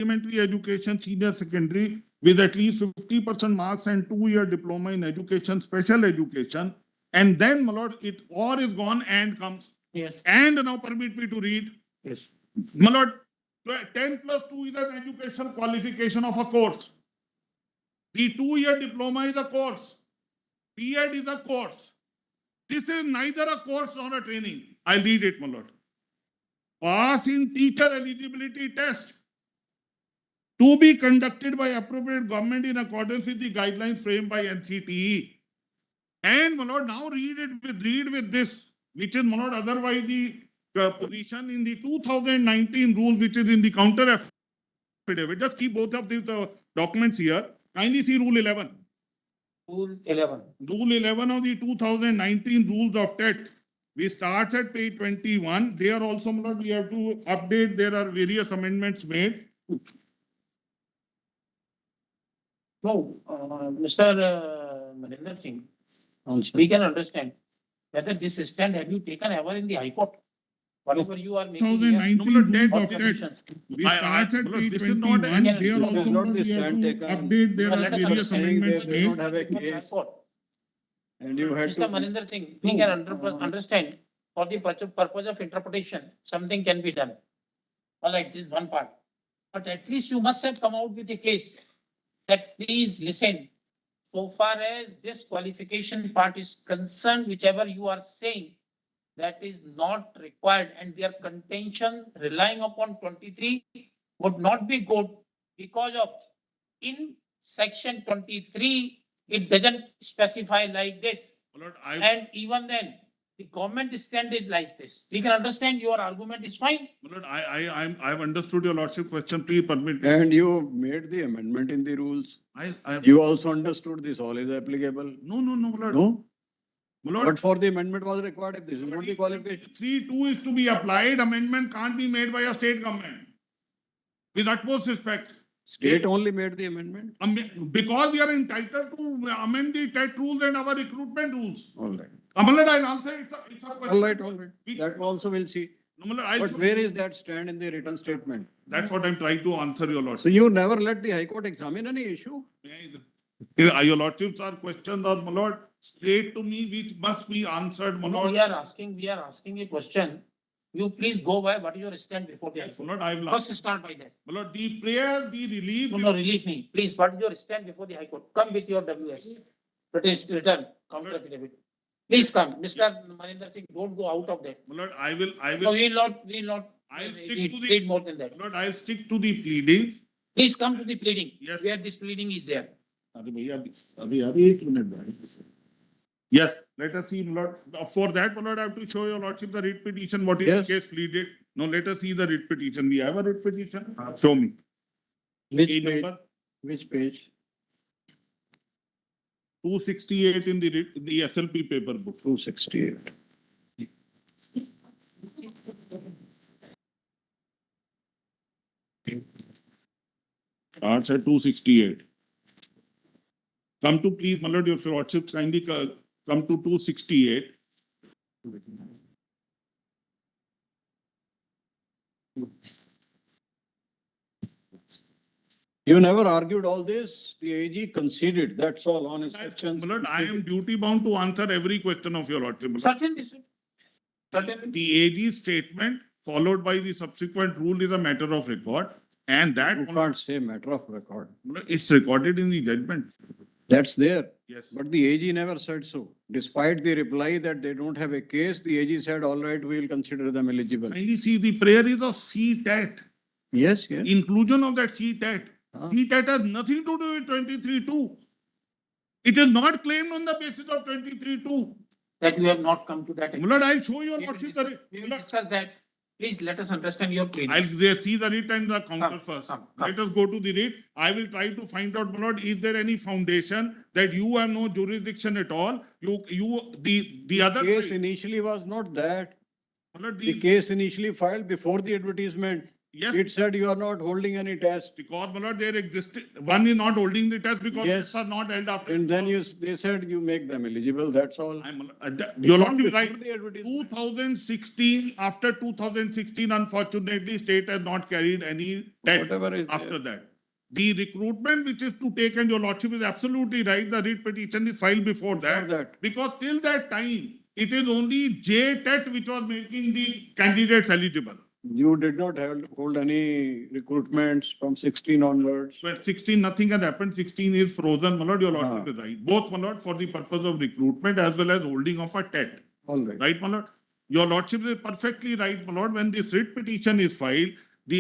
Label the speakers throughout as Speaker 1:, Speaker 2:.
Speaker 1: elementary education, senior secondary, with at least 50% marks and 2-year diploma in education, special education, and then, my lord, it or is gone and comes.
Speaker 2: Yes.
Speaker 1: And now permit me to read.
Speaker 2: Yes.
Speaker 1: My lord, 10 plus 2 is an education qualification of a course. The 2-year diploma is a course. B.Ed is a course. This is neither a course nor a training. I'll read it, my lord. Pass in teacher eligibility test to be conducted by appropriate government in accordance with the guidelines framed by NCTE. And, my lord, now read with this, which is, my lord, otherwise the position in the 2019 rule, which is in the counter affidavit. Just keep both of these documents here. Kindly see Rule 11.
Speaker 2: Rule 11.
Speaker 1: Rule 11 of the 2019 rules of TET. We start at page 21. There also, my lord, we have to update. There are various amendments made.
Speaker 2: No, Mr. Maninder Singh, we can understand whether this stand have you taken ever in the High Court? Whatever you are making here.
Speaker 1: 2019
Speaker 2: No, but
Speaker 1: rules
Speaker 2: or
Speaker 1: of TET.
Speaker 2: submissions.
Speaker 1: We start at page
Speaker 3: this is not
Speaker 1: 21.
Speaker 2: an-
Speaker 1: There
Speaker 2: this
Speaker 1: also,
Speaker 3: is
Speaker 1: my
Speaker 3: not
Speaker 1: lord,
Speaker 3: the
Speaker 1: we have
Speaker 3: stand
Speaker 1: to
Speaker 3: taken.
Speaker 1: update. There
Speaker 2: Let
Speaker 1: are
Speaker 2: us
Speaker 1: various
Speaker 2: understand.
Speaker 3: saying
Speaker 1: amendments
Speaker 3: they
Speaker 1: made.
Speaker 3: don't have a
Speaker 2: High
Speaker 3: case
Speaker 2: Court.
Speaker 3: and you had
Speaker 2: Mr.
Speaker 3: to.
Speaker 2: Maninder Singh, we can understand for the purpose of interpretation, something can be done. All right, this is one part. But at least you must have come out with a case that please listen. So far as this qualification part is concerned, whichever you are saying, that is not required and their contention relying upon 23 would not be good because of in section 23, it doesn't specify like this.
Speaker 1: My lord,
Speaker 2: And even then, the government standard like this. We can understand your argument is fine.
Speaker 1: my lord, I've understood your lordship question. Please permit me.
Speaker 3: And you made the amendment in the rules.
Speaker 1: I
Speaker 3: You also understood this all is applicable.
Speaker 1: no, my lord.
Speaker 3: No?
Speaker 1: My lord,
Speaker 3: But for the amendment was required if this is not the qualification.
Speaker 1: 3(2) is to be applied. Amendment can't be made by a state government. With utmost respect.
Speaker 3: State only made the amendment.
Speaker 1: Because we are entitled to amend the TET rules and our recruitment rules.
Speaker 3: All right.
Speaker 1: My lord, I'll answer it. It's a question.
Speaker 3: All right, all right. That also we'll see.
Speaker 1: No, my lord, I'll
Speaker 3: But
Speaker 1: show
Speaker 3: where
Speaker 1: you.
Speaker 3: is that stand in the written statement?
Speaker 1: That's what I'm trying to answer, your
Speaker 3: So
Speaker 1: lordship.
Speaker 3: you never let the High Court examine any issue?
Speaker 1: Your lordships are questions or, my lord, straight to me, which must be answered, my
Speaker 2: No,
Speaker 1: lord.
Speaker 2: we are asking a question. You please go by what is your stand before the High
Speaker 1: My
Speaker 2: Court.
Speaker 1: lord, I will.
Speaker 2: First start by that.
Speaker 1: My lord, the prayer, the relief.
Speaker 2: No, relieve me. Please, what is your stand before the High Court? Come with your WS. Return, counter affidavit. Please come. Mr. Maninder Singh, don't go out of that.
Speaker 1: My lord, I will.
Speaker 2: No, we will not
Speaker 1: I'll stick to
Speaker 2: read more than that.
Speaker 1: My lord, I'll stick to the pleadings.
Speaker 2: Please come to the pleading.
Speaker 1: Yes.
Speaker 2: Where this pleading is there.
Speaker 1: Yes, let us see, my lord. For that, my lord, I have to show your lordship the writ petition, what is the
Speaker 3: Yes.
Speaker 1: case pleaded. Now, let us see the writ petition. We have a writ petition. Show me.
Speaker 3: Which
Speaker 1: Page
Speaker 3: page?
Speaker 1: number
Speaker 3: Which page?
Speaker 1: 268 in the SLP paper book.
Speaker 3: 268.
Speaker 1: Starts at 268. Come to, please, my lord, your lordship kindly come to 268.
Speaker 3: You never argued all this. The AG conceded. That's all on his
Speaker 1: My
Speaker 3: questions.
Speaker 1: lord, I am duty bound to answer every question of your lordship. my lord.
Speaker 2: Certainly, sir. Certainly.
Speaker 1: The AG statement followed by the subsequent rule is a matter of record, and that
Speaker 3: You can't say matter of record.
Speaker 1: it's recorded in the judgment.
Speaker 3: That's there.
Speaker 1: Yes.
Speaker 3: But the AG never said so. Despite the reply that they don't have a case, the AG said, all right, we will consider them eligible.
Speaker 1: Kindly see, the prayer is of CTET.
Speaker 3: Yes, yes.
Speaker 1: Inclusion of that CTET.
Speaker 3: Huh?
Speaker 1: CTET has nothing to do with 23(2). It is not claimed on the basis of 23(2).
Speaker 2: That you have not come to that.
Speaker 1: My lord, I'll show you
Speaker 2: We will
Speaker 1: lordship.
Speaker 2: discuss- we will discuss that. Please let us understand your pleading.
Speaker 1: I'll see the writ and the counter
Speaker 2: Come,
Speaker 1: first.
Speaker 2: come.
Speaker 1: Let us go to the writ. I will try to find out, my lord, is there any foundation that you have no jurisdiction at all? The other.
Speaker 3: Case
Speaker 1: side-
Speaker 3: initially was not that.
Speaker 1: My lord,
Speaker 3: The case initially filed before the advertisement.
Speaker 1: Yes,
Speaker 3: It said you are not holding any test.
Speaker 1: because, my lord, there existed, one is not holding the test because
Speaker 3: Yes.
Speaker 1: tests are not held after.
Speaker 3: And then they said you make them eligible, that's all.
Speaker 1: Your
Speaker 3: It's not
Speaker 1: lordship is
Speaker 3: before
Speaker 1: right.
Speaker 3: the advertisement.
Speaker 1: 2016, after 2016, unfortunately, state has not carried any TET
Speaker 3: Whatever is
Speaker 1: after
Speaker 3: there.
Speaker 1: that. The recruitment which is to take, and your lordship is absolutely right, the writ petition is filed before
Speaker 3: Before
Speaker 1: that.
Speaker 3: that.
Speaker 1: Because till that time, it is only JTET which was making the candidates eligible.
Speaker 3: You did not hold any recruitments from 16 onwards.
Speaker 1: But 16, nothing has happened. 16 is frozen, my lord, your lordship
Speaker 3: Ah.
Speaker 1: is right. Both, my lord, for the purpose of recruitment as well as holding of a TET.
Speaker 3: All right.
Speaker 1: Right, my lord? Your lordship is perfectly right, my lord. When this writ petition is filed,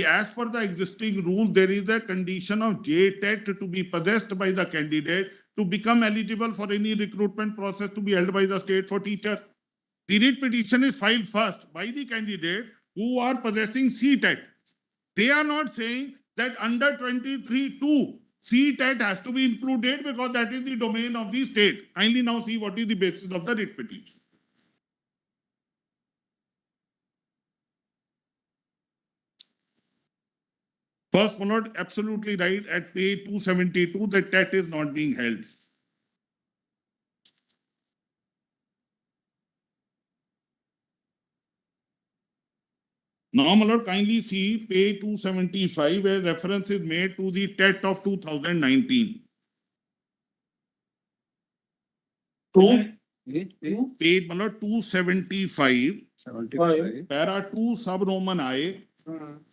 Speaker 1: as per the existing rule, there is a condition of JTET to be possessed by the candidate to become eligible for any recruitment process to be held by the state for teachers. The writ petition is filed first by the candidate who are possessing CTET. They are not saying that under 23(2) CTET has to be included because that is the domain of the state. Kindly now see what is the basis of the writ petition. First, my lord, absolutely right. At page 272, the TET is not being held. Now, my lord, kindly see page 275, where reference is made to the TET of 2019. Page, my lord, 275,
Speaker 3: 75.
Speaker 1: para 2 sub-Roman I,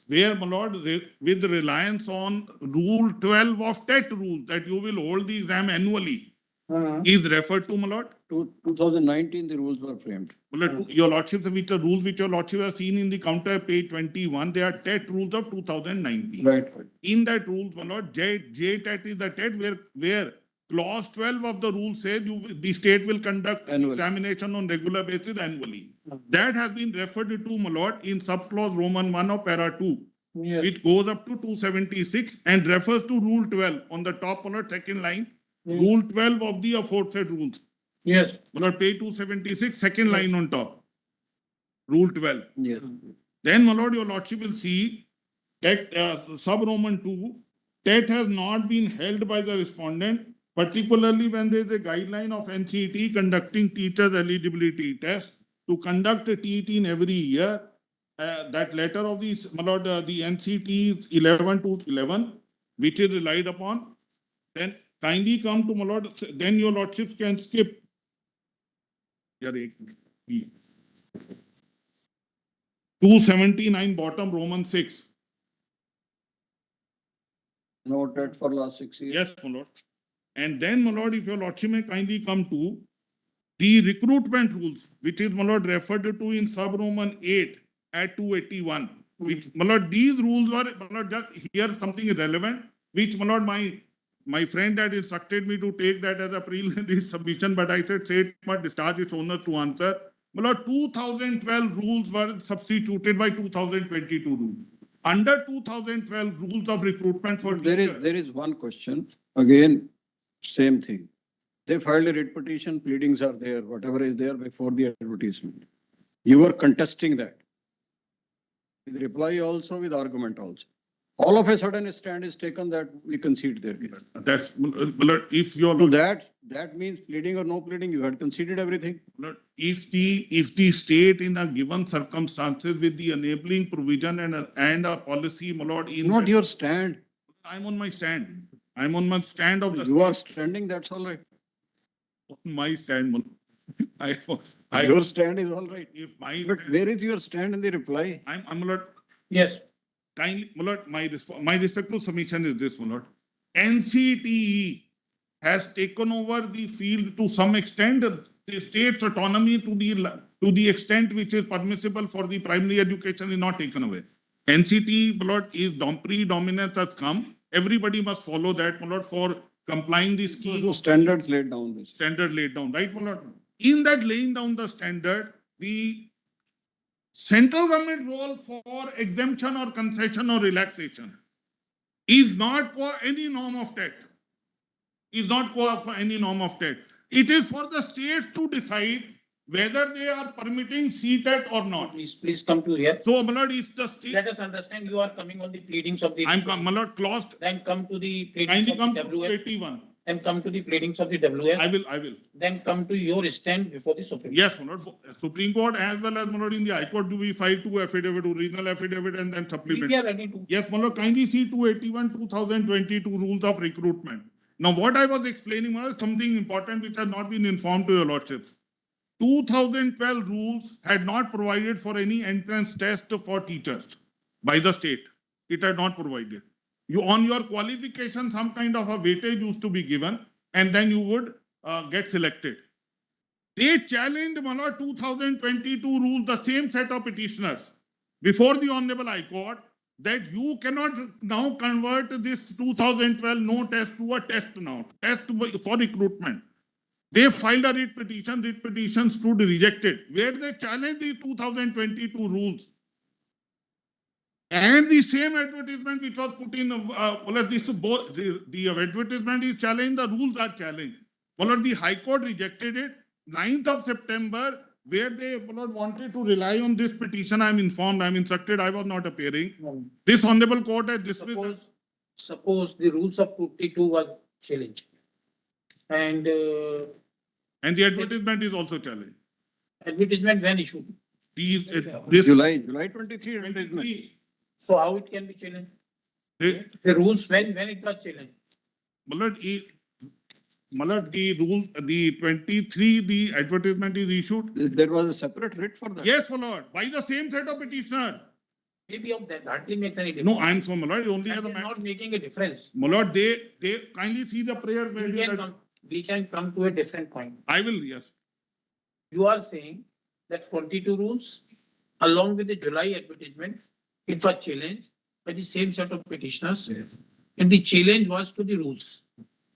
Speaker 1: where, my lord, with reliance on rule 12 of TET rules, that you will hold the exam annually, is referred to, my lord.
Speaker 3: 2019, the rules were framed.
Speaker 1: My lord, your lordship, which are rules which your lordship has seen in the counter page 21, they are TET rules of 2019.
Speaker 3: Right.
Speaker 1: In that rules, my lord, JTET is the TET where clause 12 of the rule says the state will conduct
Speaker 3: Annually.
Speaker 1: examination on regular basis annually. That has been referred to, my lord, in subclause Roman 1 of para 2.
Speaker 2: Yes.
Speaker 1: Which goes up to 276 and refers to rule 12 on the top, my lord, second line. Rule 12 of the aforesaid rules.
Speaker 2: Yes.
Speaker 1: My lord, page 276, second line on top. Rule 12.
Speaker 3: Yes.
Speaker 1: Then, my lord, your lordship will see that sub-Roman 2, TET has not been held by the respondent, particularly when there is a guideline of NCT conducting teachers eligibility test to conduct a TET in every year. That letter of the, my lord, the NCT is 11 to 11, which is relied upon. Then kindly come to, my lord, then your lordship can skip. Yeah, 279 bottom Roman 6.
Speaker 3: Noted for last 6 years.
Speaker 1: Yes, my lord. And then, my lord, if your lordship may kindly come to the recruitment rules, which is, my lord, referred to in sub-Roman 8 at 281. Which, my lord, these rules were, my lord, just here something relevant, which, my lord, my friend had instructed me to take that as a preliminary submission, but I said, say it must discharge its owner to answer. My lord, 2012 rules were substituted by 2022 rules. Under 2012 rules of recruitment for teachers.
Speaker 3: There is one question, again, same thing. They filed a writ petition, pleadings are there, whatever is there before the advertisement. You were contesting that. With reply also, with argument also. All of a sudden a stand is taken that we concede their case.
Speaker 1: That's, if your
Speaker 3: So that means pleading or no pleading, you had conceded everything.
Speaker 1: if the state in a given circumstances with the enabling provision and a policy, my lord, in
Speaker 3: Not your stand.
Speaker 1: I'm on my stand. I'm on my stand of the
Speaker 3: You are standing, that's all right.
Speaker 1: my stand. My lord.
Speaker 3: Your stand is all right.
Speaker 1: If my
Speaker 3: But where is your stand in the reply?
Speaker 1: I'm my lord,
Speaker 2: Yes.
Speaker 1: kindly, my lord, my respectful submission is this, my lord. NCTE has taken over the field to some extent, the state's autonomy to the extent which is permissible for the primary education is not taken away. NCTE, my lord, is predominance has come. Everybody must follow that, my lord, for complying the scheme.
Speaker 3: So standards laid down. This.
Speaker 1: Standard laid down, right, my lord? In that laying down the standard, the central government role for exemption or concession or relaxation is not for any norm of TET. Is not for any norm of TET. It is for the states to decide whether they are permitting CTET or not.
Speaker 2: Please come to here.
Speaker 1: So, my lord, is the state,
Speaker 2: Let us understand, you are coming on the pleadings of the.
Speaker 1: my lord, clause,
Speaker 2: Then come to the pleadings
Speaker 1: kindly
Speaker 2: of
Speaker 1: come
Speaker 2: the
Speaker 1: to
Speaker 2: WS,
Speaker 1: 81.
Speaker 2: then come to the pleadings of the WS,
Speaker 1: I will.
Speaker 2: then come to your stand before the Supreme.
Speaker 1: Yes, my lord, Supreme Court as well as, my lord, in the High Court, do we file two affidavit, original affidavit and then supplement?
Speaker 2: We are ready to.
Speaker 1: Yes, my lord, kindly see 281, 2022 rules of recruitment. Now, what I was explaining was something important which has not been informed to your lordships. 2012 rules had not provided for any entrance test for teachers by the state. It had not provided. You, on your qualification, some kind of a weightage used to be given, and then you would get selected. They challenged, my lord, 2022 rules, the same set of petitioners, before the Honorable High Court, that you cannot now convert this 2012 no test to a test now, test for recruitment. They filed a writ petition stood rejected, where they challenged the 2022 rules. And the same advertisement which was put in, the advertisement is challenged, the rules are challenged. Well, the High Court rejected it. 9th of September, where they wanted to rely on this petition, I'm informed, I'm instructed, I was not appearing. This Honorable Court had dismissed.
Speaker 2: Suppose the rules of 22 was challenged. And
Speaker 1: the advertisement is also challenged.
Speaker 2: advertisement when issued?
Speaker 1: This
Speaker 3: July 23 advertisement.
Speaker 1: 23,
Speaker 2: So how it can be challenged?
Speaker 1: the-
Speaker 2: The rules when it was challenged?
Speaker 1: the rule, the 23, the advertisement is issued.
Speaker 3: There was a separate writ for that.
Speaker 1: Yes, my lord, by the same set of petitioner.
Speaker 2: Maybe of that hardly makes any difference.
Speaker 1: No, I'm from my lord, only as
Speaker 2: That
Speaker 1: a
Speaker 2: is
Speaker 1: man.
Speaker 2: not making a difference.
Speaker 1: My lord, they kindly see the prayer.
Speaker 2: We can come to a different point.
Speaker 1: I will, yes.
Speaker 2: You are saying that 22 rules along with the July advertisement, it was challenged by the same set of petitioners. And the challenge was to the rules.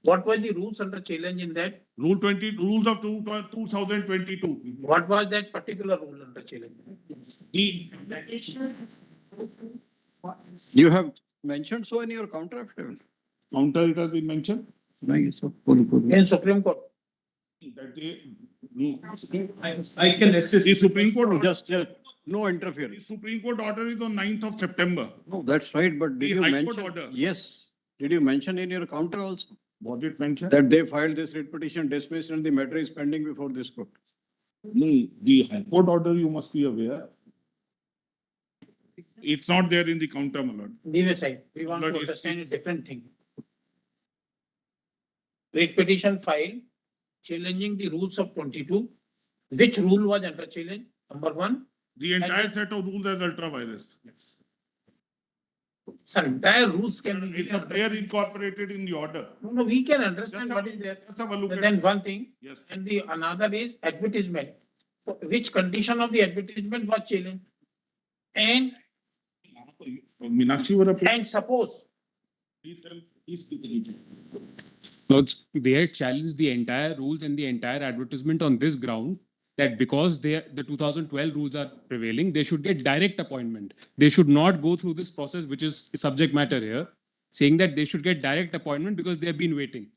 Speaker 2: What were the rules under challenge in that?
Speaker 1: Rule 20, rules of 2022.
Speaker 2: What was that particular rule under challenge?
Speaker 1: The-
Speaker 3: You have mentioned so in your counter affidavit.
Speaker 1: Counter it has been mentioned.
Speaker 2: In Supreme Court.
Speaker 1: That
Speaker 4: I can assist.
Speaker 1: the Supreme Court,
Speaker 3: Just no
Speaker 1: the
Speaker 3: interference.
Speaker 1: Supreme Court order is on 9th of September.
Speaker 3: No, that's right, but
Speaker 1: The
Speaker 3: did you
Speaker 1: High Court
Speaker 3: mention?
Speaker 1: order.
Speaker 3: Yes. Did you mention in your counter also
Speaker 1: Was it mentioned?
Speaker 3: that they filed this writ petition dismissed and the matter is pending before this court?
Speaker 1: No, the High Court order, you must be aware. It's not there in the counter, my lord.
Speaker 2: Leave aside. We want
Speaker 1: But
Speaker 2: to
Speaker 1: it's-
Speaker 2: understand a different thing. Writ petition filed challenging the rules of 22. Which rule was under challenge? Number one,
Speaker 1: The entire set of rules as ultra virus.
Speaker 2: sir, entire rules can be.
Speaker 1: It's there incorporated in the order.
Speaker 2: No, we can understand
Speaker 1: Just
Speaker 2: what
Speaker 1: have-
Speaker 2: is there.
Speaker 1: Just have a look
Speaker 2: And
Speaker 1: at
Speaker 2: then
Speaker 1: it.
Speaker 2: one thing,
Speaker 1: Yes.
Speaker 2: and the another is advertisement. So which condition of the advertisement was challenged? And
Speaker 1: Meenakshi were appearing.
Speaker 2: and suppose
Speaker 1: Please speak.
Speaker 5: No, they had challenged the entire rules and the entire advertisement on this ground that because the 2012 rules are prevailing, they should get direct appointment. They should not go through this process, which is subject matter here, saying that they should get direct appointment because they have been waiting.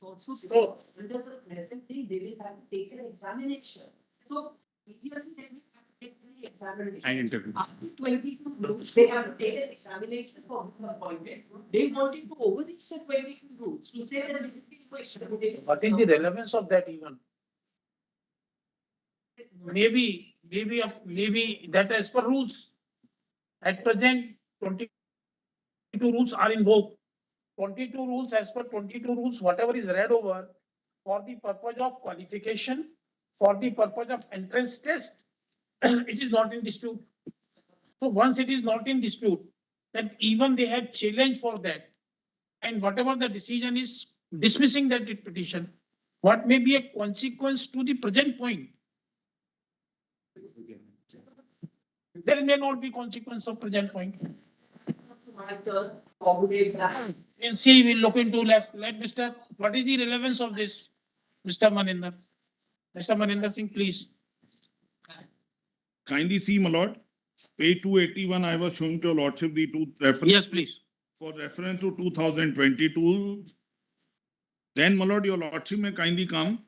Speaker 6: Also, because under the present thing, they will have to take an examination. So, previously, they will have to take the examination.
Speaker 5: And interview.
Speaker 6: After 22 rules, they have to take an examination for appointment. They wanted to overreach the 22 rules to say that it will be questionable.
Speaker 2: what is the relevance of that even? Maybe that as per rules. At present, 22 rules are invoked. 22 rules, as per 22 rules, whatever is read over for the purpose of qualification, for the purpose of entrance test, it is not in dispute. So once it is not in dispute, then even they have challenge for that. And whatever the decision is dismissing that petition, what may be a consequence to the present point? There may not be consequence of present point. And see, we'll look into, let Mr., what is the relevance of this? Mr. Maninder. Mr. Maninder Singh, please.
Speaker 1: Kindly see, my lord, page 281, I was showing to your lordship the two reference.
Speaker 2: Yes, please.
Speaker 1: For reference to 2022. Then, my lord, your lordship may kindly come.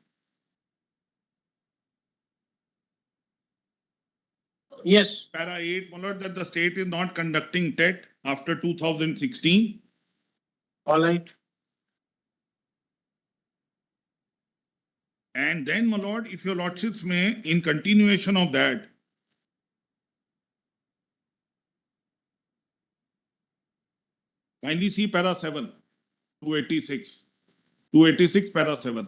Speaker 2: Yes,
Speaker 1: Para 8, my lord, that the state is not conducting TET after 2016.
Speaker 2: all right.
Speaker 1: And then, my lord, if your lordships may, in continuation of that, kindly see para 7, 286. 286 para 7.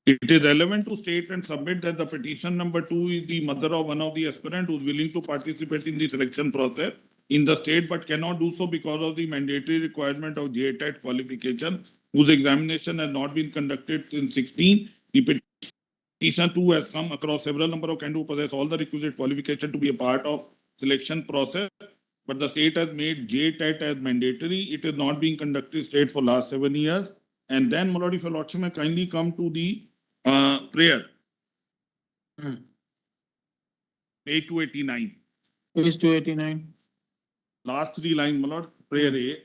Speaker 1: It is relevant to state and submit that the petition number 2 is the mother of one of the aspirant who is willing to participate in the selection process in the state but cannot do so because of the mandatory requirement of JTET qualification, whose examination has not been conducted in 16. The petition 2 has come across several number of candidates who possess all the requisite qualification to be a part of selection process, but the state has made JTET as mandatory. It is not being conducted state for last 7 years. And then, my lord, if your lordship may kindly come to the prayer,
Speaker 2: Hmm.
Speaker 1: page 289.
Speaker 2: Page 289.
Speaker 1: Last 3 lines, my lord, prayer A.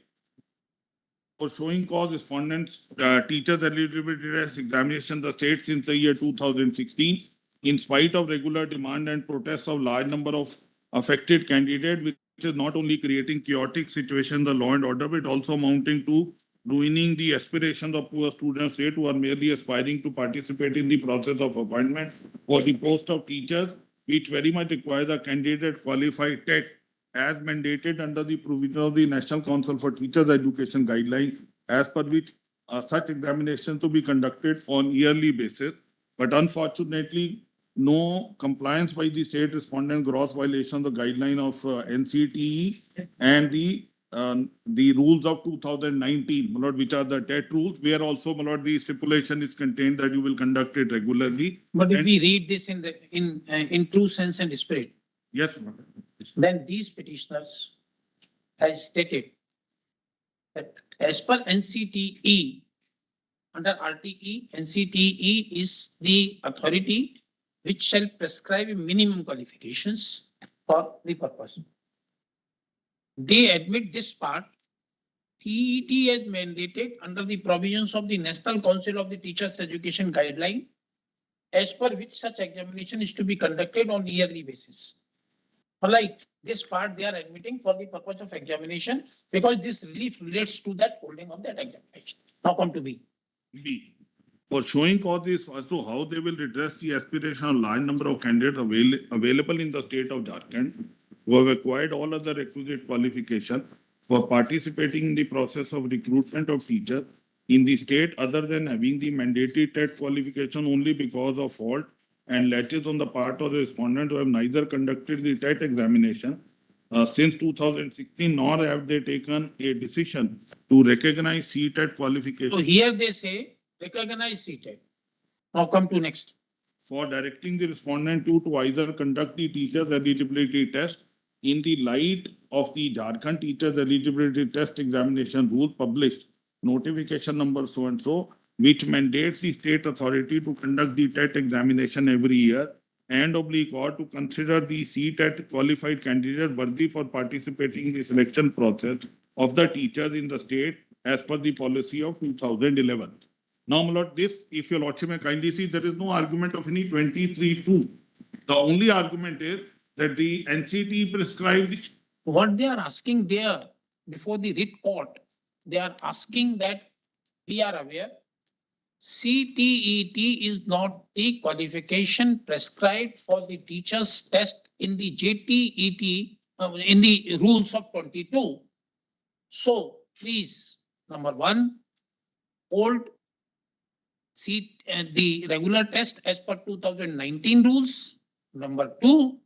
Speaker 1: For showing cause respondents, teachers eligibility test examination, the state since the year 2016, in spite of regular demand and protests of large number of affected candidates, which is not only creating chaotic situation, the law and order, but also amounting to ruining the aspirations of poor students state who are merely aspiring to participate in the process of appointment for the post of teachers, which very much requires a candidate qualified TET as mandated under the provision of the National Council for Teachers Education Guidelines, as per which such examinations to be conducted on yearly basis. But unfortunately, no compliance by the state respondent, gross violation of the guideline of NCTE and the rules of 2019, my lord, which are the TET rules, where also, my lord, the stipulation is contained that you will conduct it regularly.
Speaker 2: But if
Speaker 1: And-
Speaker 2: we read this in true sense and spirit,
Speaker 1: Yes, my lord.
Speaker 2: then these petitioners has stated that as per NCTE, under RTE, NCTE is the authority which shall prescribe minimum qualifications for the purpose. They admit this part. TET is mandated under the provisions of the National Council of the Teachers Education Guideline, as per which such examination is to be conducted on yearly basis. Like this part they are admitting for the purpose of examination because this relief relates to that holding of that examination. Now come to B.
Speaker 1: B. For showing causes as to how they will redress the aspiration of large number of candidates available in the state of Jharkhand who have acquired all other requisite qualification for participating in the process of recruitment of teachers in the state other than having the mandatory TET qualification only because of fault and laches on the part of the respondent who have neither conducted the TET examination since 2016, nor have they taken a decision to recognize CTET qualification.
Speaker 2: So here they say recognize CTET. Now come to next.
Speaker 1: For directing the respondent to either conduct the teacher's eligibility test in the light of the Jharkhand Teachers Eligibility Test Examination Rules published, notification number so and so, which mandates the state authority to conduct the TET examination every year and oblique or to consider the CTET qualified candidate worthy for participating in the selection process of the teachers in the state as per the policy of 2011. Now, my lord, this, if your lordship may kindly see, there is no argument of any 23(2). The only argument is that the NCT prescribes
Speaker 2: What they are asking there before the writ court, they are asking that we are aware CTET is not the qualification prescribed for the teachers test in the JTET, in the rules of 22. So please, number one, hold the regular test as per 2019 rules. Number two,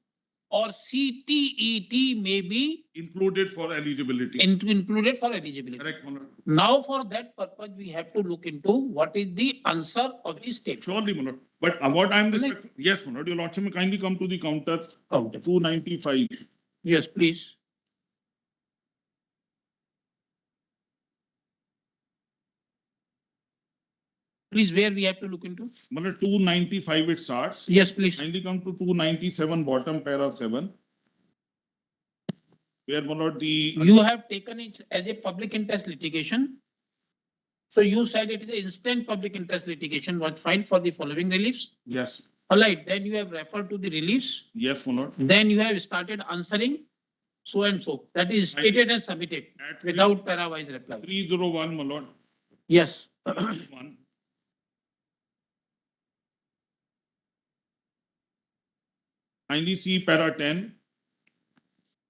Speaker 2: or CTET may be
Speaker 1: included for eligibility.
Speaker 2: included for eligibility.
Speaker 1: Correct, my lord.
Speaker 2: Now, for that purpose, we have to look into what is the answer of the state.
Speaker 1: Surely, my lord. But what I am
Speaker 2: Like-
Speaker 1: yes, my lord, your lordship may kindly come to the counter
Speaker 2: Counter.
Speaker 1: 295.
Speaker 2: Yes, please. Please, where we have to look into?
Speaker 1: My lord, 295 it starts.
Speaker 2: Yes, please.
Speaker 1: Kindly come to 297 bottom para 7. Where, my lord, the
Speaker 2: You have taken it as a public interest litigation. So you said it is an instant public interest litigation was filed for the following reliefs.
Speaker 1: yes.
Speaker 2: All right, then you have referred to the reliefs,
Speaker 1: Yes, my lord.
Speaker 2: then you have started answering so and so. That is stated and submitted
Speaker 1: At
Speaker 2: without parawise reply.
Speaker 1: 301, my lord.
Speaker 2: Yes.
Speaker 1: 301. Kindly see para 10.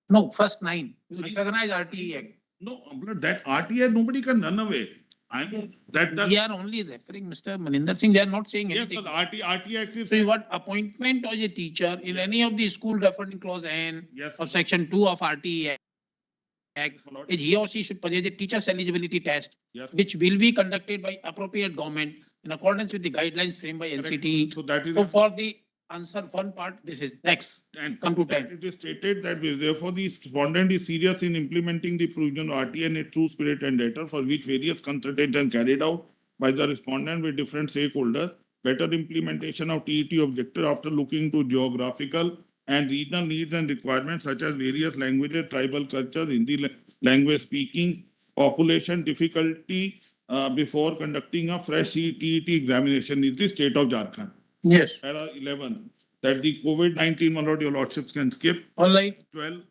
Speaker 2: No, first 9. You recognize RTE Act.
Speaker 1: No, but that RTI, nobody can run away.
Speaker 2: We are only referring, Mr. Maninder Singh, they are not saying
Speaker 1: Yes, sir,
Speaker 2: anything.
Speaker 1: RT Act is.
Speaker 2: So you want appointment of a teacher in any of the school referred in clause N
Speaker 1: Yes,
Speaker 2: of section 2 of RTE Act,
Speaker 1: my lord.
Speaker 2: is he or she should possess a teacher's eligibility test,
Speaker 1: Yes.
Speaker 2: which will be conducted by appropriate government in accordance with the guidelines framed by
Speaker 1: Correct.
Speaker 2: NCT.
Speaker 1: So that is.
Speaker 2: So for the answer one part, this is next.
Speaker 1: And
Speaker 2: Come to
Speaker 1: that
Speaker 2: 10.
Speaker 1: it is stated that therefore the respondent is serious in implementing the provision of RT and its true spirit and letter, for which various consultations carried out by the respondent with different stakeholders. Better implementation of TET objective after looking to geographical and regional needs and requirements such as various languages, tribal cultures, Hindi language speaking, population difficulty before conducting a fresh TET examination is the state of Jharkhand.
Speaker 2: Yes.
Speaker 1: Para 11, that the COVID-19, my lord, your lordships can skip.
Speaker 2: All right.
Speaker 1: 12.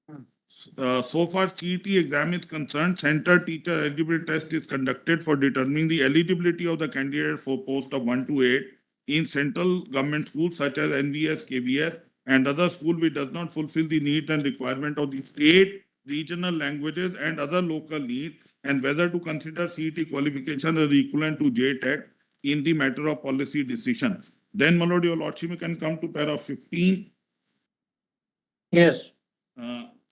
Speaker 2: Hmm.
Speaker 1: So far, CET exam is concerned, center teacher eligibility test is conducted for determining the eligibility of the candidate for post of 1 to 8 in central government schools such as NVS, KVS, and other school which does not fulfill the needs and requirement of the state, regional languages, and other local needs, and whether to consider CET qualification as equivalent to JTET in the matter of policy decision. Then, my lord, your lordship can come to para 15.
Speaker 2: Yes.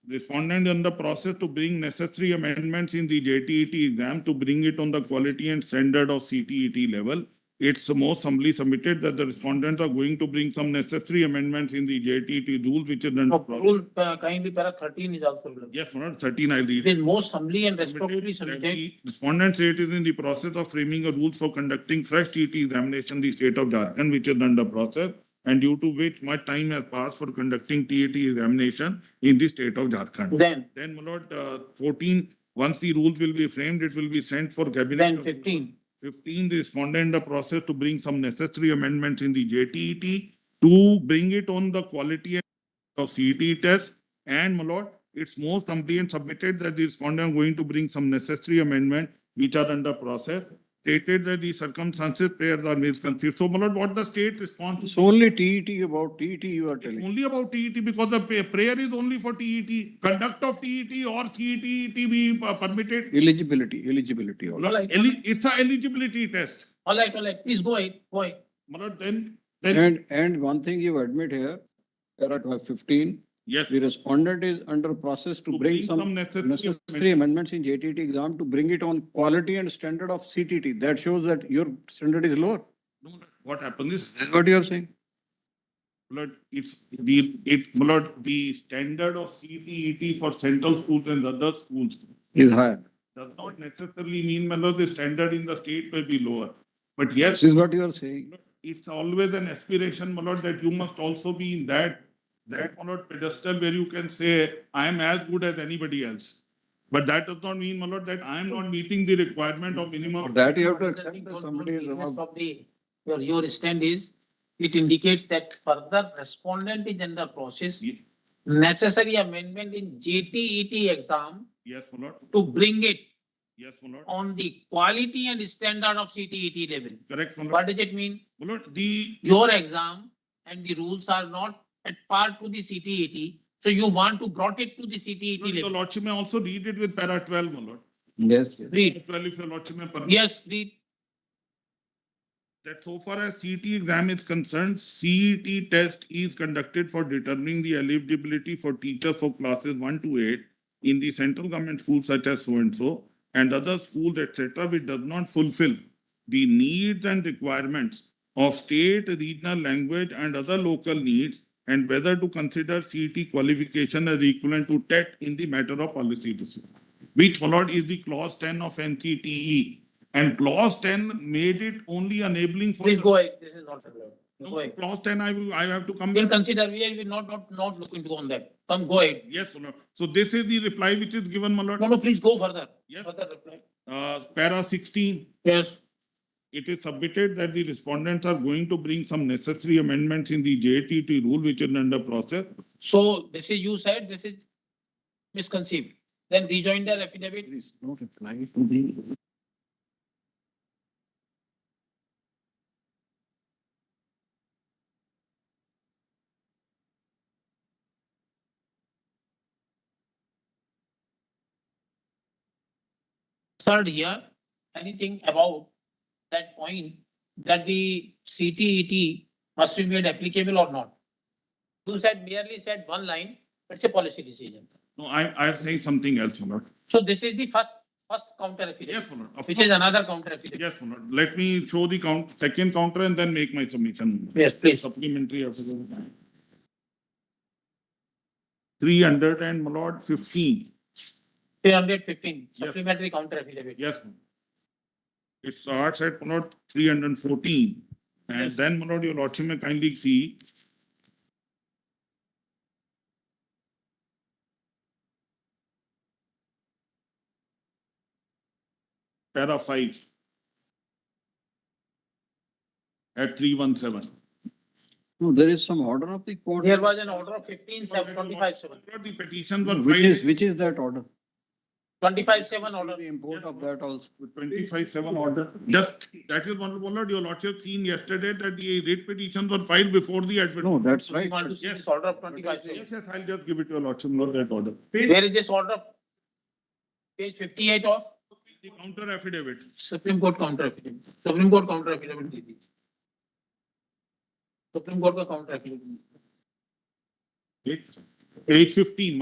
Speaker 1: Respondent in the process to bring necessary amendments in the JTET exam to bring it on the quality and standard of CTET level. It's most humbly submitted that the respondents are going to bring some necessary amendments in the JTET rules, which is under.
Speaker 2: Rule kindly para 13 is also. Given.
Speaker 1: Yes, my lord, 13 I read.
Speaker 2: It is most humbly and respectfully
Speaker 1: Submitted that
Speaker 2: submitted.
Speaker 1: the respondent state is in the process of framing a rules for conducting fresh TET examination in the state of Jharkhand, which is under process, and due to which much time has passed for conducting TET examination in the state of Jharkhand.
Speaker 2: Then
Speaker 1: Then, my lord, 14, once the rules will be framed, it will be sent for cabinet.
Speaker 2: Then 15.
Speaker 1: 15, the respondent in the process to bring some necessary amendments in the JTET to bring it on the quality of CET test. And, my lord, it's most complete and submitted that the respondent going to bring some necessary amendment which are under process. Stated that the circumstances prayers are misconceived. So, my lord, what the state response?
Speaker 3: It's only TET, about TET you are
Speaker 1: It's
Speaker 3: telling.
Speaker 1: only about TET because the prayer is only for TET. Conduct of TET or CET be permitted.
Speaker 3: Eligibility. all.
Speaker 2: All right.
Speaker 1: It's a eligibility test.
Speaker 2: All right. Please go ahead. Go ahead.
Speaker 1: My lord, then
Speaker 3: And one thing you admit here, para 15,
Speaker 1: yes,
Speaker 3: the respondent is under process to bring some necessary amendments in JTET exam to bring it on quality and standard of CTT. That shows that your standard is lower.
Speaker 1: No, what happens is,
Speaker 3: That's what you are saying.
Speaker 1: Lord, the standard of CTET for central schools and other schools
Speaker 3: Is higher.
Speaker 1: does not necessarily mean, my lord, the standard in the state may be lower. But yes,
Speaker 3: This is what you are saying.
Speaker 1: it's always an aspiration, my lord, that you must also be in that, my lord, pedestal where you can say, I am as good as anybody else. But that does not mean, my lord, that I am not meeting the requirement of
Speaker 3: For
Speaker 1: minimum.
Speaker 3: that you have to
Speaker 2: Don't
Speaker 3: accept that
Speaker 2: don't
Speaker 3: somebody is
Speaker 2: take that
Speaker 3: above.
Speaker 2: from the, your stand is, it indicates that further respondent is under process.
Speaker 1: Yes,
Speaker 2: Necessary amendment in JTET exam
Speaker 1: yes, my lord.
Speaker 2: to bring it
Speaker 1: Yes, my lord.
Speaker 2: on the quality and standard of CTET level.
Speaker 1: Correct, my lord.
Speaker 2: What does it mean?
Speaker 1: My lord, the
Speaker 2: Your exam and the rules are not at par to the CTET. So you want to brought it to the CTET
Speaker 1: your
Speaker 2: level.
Speaker 1: lordship may also read it with para 12, my lord.
Speaker 3: Yes.
Speaker 2: Read.
Speaker 1: 12, if your lordship may permit.
Speaker 2: Yes, read.
Speaker 1: That so far as CET exam is concerned, CET test is conducted for determining the eligibility for teachers for classes 1 to 8 in the central government schools such as so and other schools, etc., which does not fulfill the needs and requirements of state, regional language, and other local needs, and whether to consider CET qualification as equivalent to TET in the matter of policy decision, which, my lord, is the clause 10 of NCTE. And clause 10 made it only enabling for.
Speaker 2: Please go ahead. This is not allowed. Go
Speaker 1: No,
Speaker 2: ahead.
Speaker 1: clause 10, I have to come
Speaker 2: We'll
Speaker 1: back.
Speaker 2: consider, we will not look into on that. Come, go ahead.
Speaker 1: Yes, my lord. So this is the reply which is given, my lord.
Speaker 2: No, please go further.
Speaker 1: Yes.
Speaker 2: Further reply.
Speaker 1: Para 16,
Speaker 2: Yes.
Speaker 1: it is submitted that the respondents are going to bring some necessary amendments in the JTET rule which is under process.
Speaker 2: So this is, you said this is misconceived. Then rejoinder affidavit.
Speaker 3: Please don't reply to the.
Speaker 2: Sir, here, anything about that point that the CTET must be made applicable or not? You said, merely said one line, it's a policy decision.
Speaker 1: No, I am saying something else, my lord.
Speaker 2: So this is the first counter
Speaker 1: Yes,
Speaker 2: affidavit,
Speaker 1: my lord. Of
Speaker 2: which
Speaker 1: course.
Speaker 2: is another counter affidavit.
Speaker 1: Yes, my lord. Let me show the second counter and then make my submission.
Speaker 2: Yes, please.
Speaker 1: Supplementary affidavit. 300 and my lord 15.
Speaker 2: 315,
Speaker 1: Yes.
Speaker 2: supplementary counter affidavit.
Speaker 1: Yes. my lord. It starts at my lord 314. And
Speaker 2: Yes.
Speaker 1: then my lord, your lordship may kindly see. Para 5. At 317.
Speaker 3: No, there is some order of the court.
Speaker 2: There was an order of 15/7, 25/7,
Speaker 1: The petitions were
Speaker 3: Which is that order?
Speaker 2: 25/7 order.
Speaker 3: The import of that also.
Speaker 1: 25/7 order. Just, that is what my lord, your lordship seen yesterday that the writ petitions were filed before the advert.
Speaker 3: No, that's
Speaker 2: So we
Speaker 3: right.
Speaker 2: want to see
Speaker 1: Yes.
Speaker 2: this order of 25/7.
Speaker 1: Yes, yes, I'll just give it to your lordship, not that order.
Speaker 2: Where is this order? Page 58 of
Speaker 1: The counter affidavit.
Speaker 2: Supreme Court counter affidavit. Supreme Court counter affidavit they the. Supreme Court का counter affidavit.
Speaker 1: Page 15,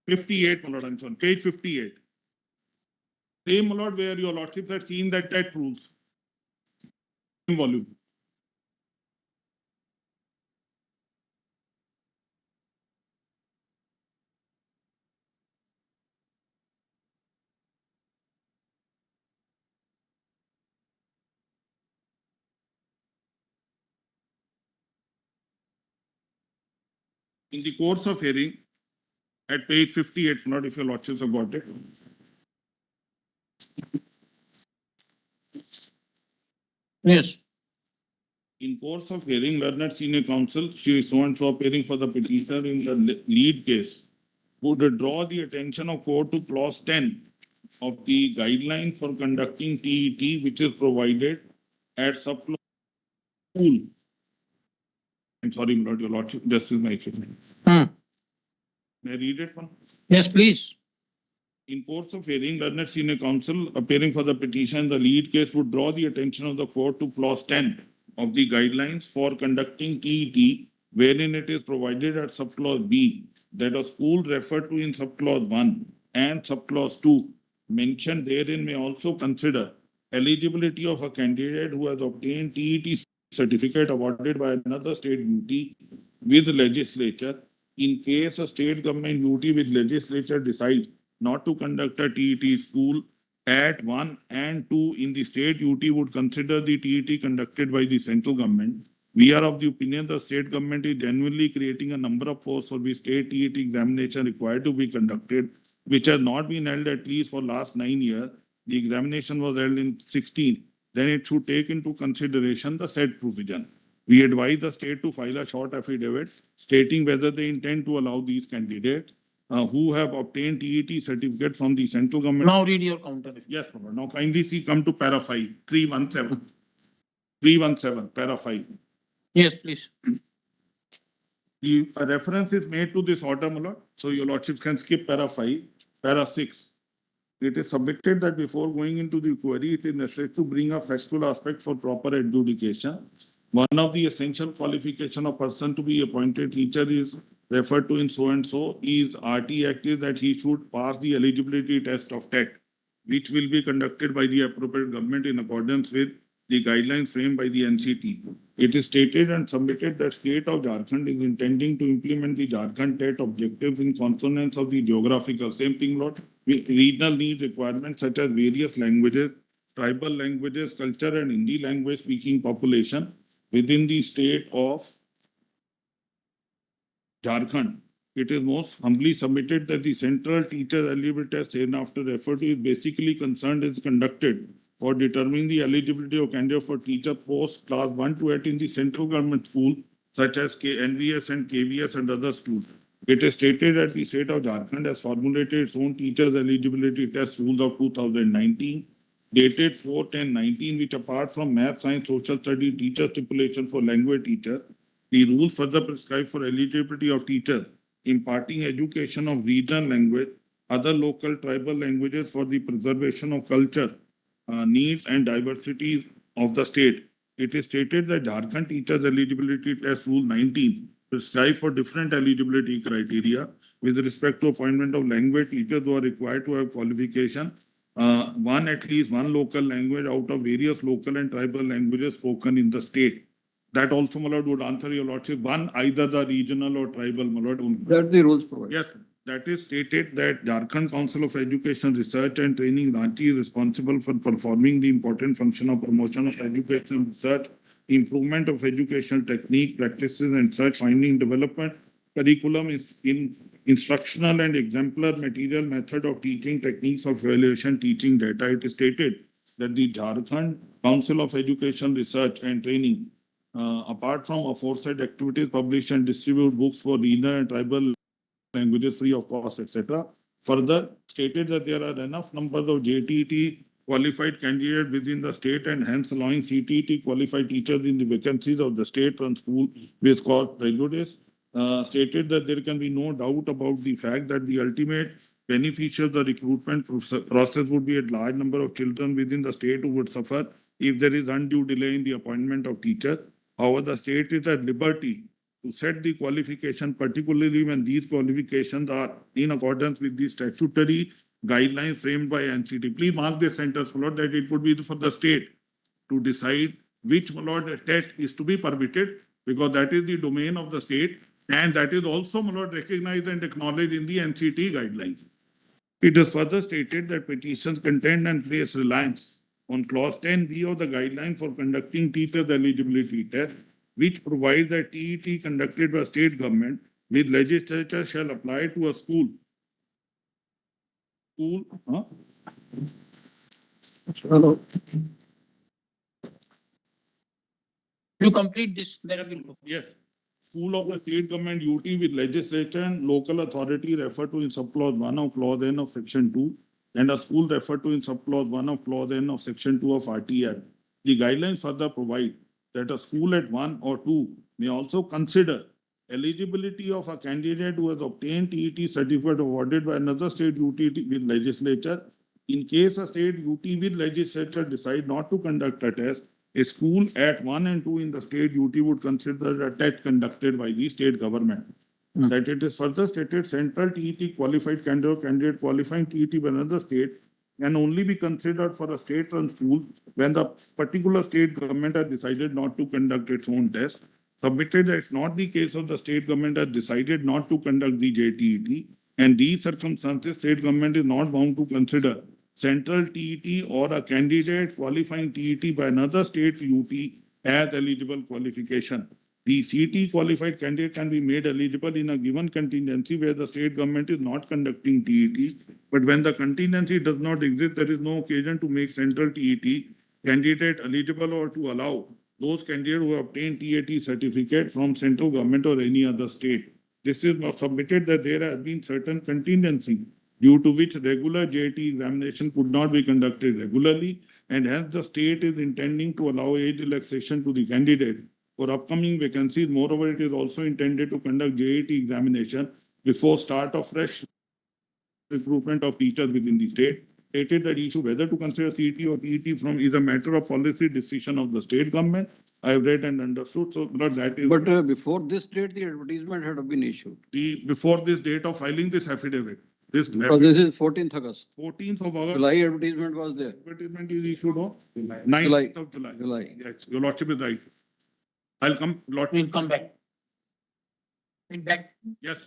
Speaker 1: 58, my lord, I'm sorry, page 58. Same, my lord, where your lordship had seen that TET rules. Same volume. In the course of hearing, at page 58, my lord, if your lordships have got it.
Speaker 2: Yes.
Speaker 1: In course of hearing, learned senior counsel, she so and so appearing for the petitioner in the lead case, would draw the attention of court to clause 10 of the guideline for conducting TET, which is provided at subclause school. I'm sorry, my lord, your lordship, this is my statement.
Speaker 2: Hmm.
Speaker 1: May I read it, one?
Speaker 2: Yes, please.
Speaker 1: In course of hearing, learned senior counsel appearing for the petition, the lead case would draw the attention of the court to clause 10 of the guidelines for conducting TET, wherein it is provided at subclause B that a school referred to in subclause 1 and subclause 2 mentioned therein may also consider eligibility of a candidate who has obtained TET certificate awarded by another state UT with legislature in case a state government UT with legislature decides not to conduct a TET school at 1 and 2 in the state UT would consider the TET conducted by the central government. We are of the opinion the state government is genuinely creating a number of posts for the state TET examination required to be conducted, which has not been held at least for last 9 years. The examination was held in 16. Then it should take into consideration the said provision. We advise the state to file a short affidavit stating whether they intend to allow these candidates who have obtained TET certificate from the central government.
Speaker 2: Now read your counter affidavit.
Speaker 1: Yes, Lord. Now kindly see, come to para 5, 317. 317, para 5.
Speaker 2: Yes, please.
Speaker 1: The reference is made to this order, my lord. So your lordship can skip para 5, para 6. It is submitted that before going into the query, it is necessary to bring a factual aspect for proper adjudication. One of the essential qualification of person to be appointed teacher is referred to in so and so is RT Act is that he should pass the eligibility test of TET, which will be conducted by the appropriate government in accordance with the guidelines framed by the NCT. It is stated and submitted that state of Jharkhand is intending to implement the Jharkhand TET objectives in consonance of the geographical, same thing, Lord, regional need requirements such as various languages, tribal languages, culture and Hindi language speaking population within the state of Jharkhand. It is most humbly submitted that the central teacher eligibility test hereafter referred to is basically concerned is conducted for determining the eligibility of candidate for teacher post class 1 to 8 in the central government school such as NVS and KVS and other schools. It is stated that the state of Jharkhand has formulated its own teachers eligibility test rules of 2019, dated 4/10/19, which apart from math, science, social studies, teacher stipulation for language teacher, the rules further prescribe for eligibility of teachers imparting education of regional language, other local tribal languages for the preservation of culture, needs and diversities of the state. It is stated that Jharkhand Teachers Eligibility Test Rule 19 prescribe for different eligibility criteria with respect to appointment of language teachers who are required to have qualification, at least one local language out of various local and tribal languages spoken in the state. That also, my lord, would answer your lordship. One, either the regional or tribal, my lord.
Speaker 3: That the rules provide.
Speaker 1: Yes, that is stated that Jharkhand Council of Education Research and Training, Ranchi, is responsible for performing the important function of promotion of education research, improvement of educational technique, practices and such, finding development, curriculum is in instructional and exemplar material, method of teaching, techniques of evaluation, teaching data. It is stated that the Jharkhand Council of Education Research and Training, apart from aforesaid activities, publish and distribute books for regional and tribal languages free of cost, etc. Further stated that there are enough numbers of JTET qualified candidates within the state and hence allowing CTET qualified teachers in the vacancies of the state run school with cost prejudice. Stated that there can be no doubt about the fact that the ultimate beneficiary of the recruitment process would be a large number of children within the state who would suffer if there is undue delay in the appointment of teachers. However, the state is at liberty to set the qualification, particularly when these qualifications are in accordance with the statutory guidelines framed by NCT. Please mark this sentence, my lord, that it would be for the state to decide which, my lord, test is to be permitted, because that is the domain of the state, and that is also, my lord, recognized and acknowledged in the NCT guidelines. It is further stated that petitions contain and place reliance on clause 10B of the guideline for conducting teachers eligibility test, which provides that TET conducted by state government with legislature shall apply to a school.
Speaker 3: Hello.
Speaker 2: You complete this, then we'll go.
Speaker 1: Yes. School of the state government UT with legislature and local authority referred to in subclause 1 of clause N of section 2 and a school referred to in subclause 1 of clause N of section 2 of RTR. The guidelines further provide that a school at 1 or 2 may also consider eligibility of a candidate who has obtained TET certificate awarded by another state UT with legislature. In case a state UT with legislature decide not to conduct a test, a school at 1 and 2 in the state UT would consider a TET conducted by the state government. That it is further stated central TET qualified candidate qualifying TET by another state can only be considered for a state-run school when the particular state government has decided not to conduct its own test. Submitted that it's not the case of the state government has decided not to conduct the JTET, and these circumstances, state government is not bound to consider central TET or a candidate qualifying TET by another state UT as eligible qualification. The CT qualified candidate can be made eligible in a given contingency where the state government is not conducting TET. But when the contingency does not exist, there is no occasion to make central TET candidate eligible or to allow those candidates who obtain TET certificate from central government or any other state. This is submitted that there has been certain contingency due to which regular JT examination could not be conducted regularly, and hence the state is intending to allow age relaxation to the candidate for upcoming vacancies. Moreover, it is also intended to conduct JET examination before start of fresh recruitment of teachers within the state. Stated that issue whether to consider CT or TET from is a matter of policy decision of the state government. I have read and understood, so that is.
Speaker 3: But before this date, the advertisement had been issued.
Speaker 1: Before this date of filing this affidavit. This
Speaker 3: is 14th August.
Speaker 1: 14th of August.
Speaker 3: July advertisement was there.
Speaker 1: Advertisement is issued on
Speaker 3: July.
Speaker 1: 9th of July.
Speaker 3: July.
Speaker 1: Yes, your lordship is right. I'll come, lordship.
Speaker 2: We'll come back. In back.
Speaker 1: Yes.